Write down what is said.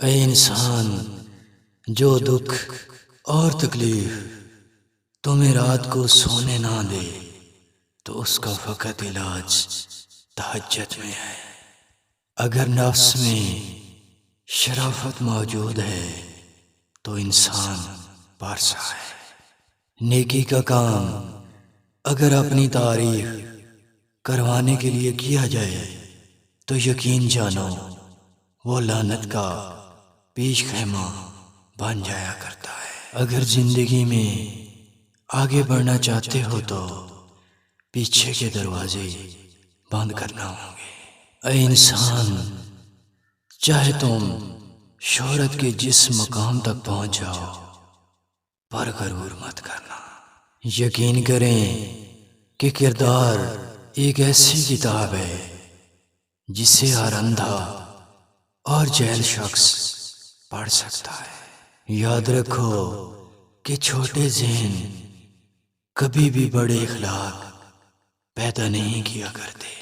اے انسان، جو دکھ اور تکلیف تمہیں رات کو سونے نہ دے تو اس کا فقط علاج تہجد میں ہے۔ اگر نفس میں شرافت موجود ہے تو انسان پارسا ہے۔ نیکی کا کام اگر اپنی تعریف کروانے کے لیے کیا جائے تو یقین جانو وہ لعنت کا پیش خیمہ بن جایا کرتا ہے۔ اگر زندگی میں آگے بڑھنا چاہتے ہو تو پیچھے کے دروازے بند کرنا ہوں گے۔ اے انسان، چاہے تم شہرت کے جس مقام تک پہنچ جاؤ پر غرور مت کرنا۔ یقین کریں کہ کردار ایک ایسی کتاب ہے جسے ہر اندھا اور جاہل شخص پڑھ سکتا ہے۔ یاد رکھو کہ چھوٹے ذہن کبھی بھی بڑے اخلاق پیدا نہیں کیا کرتے۔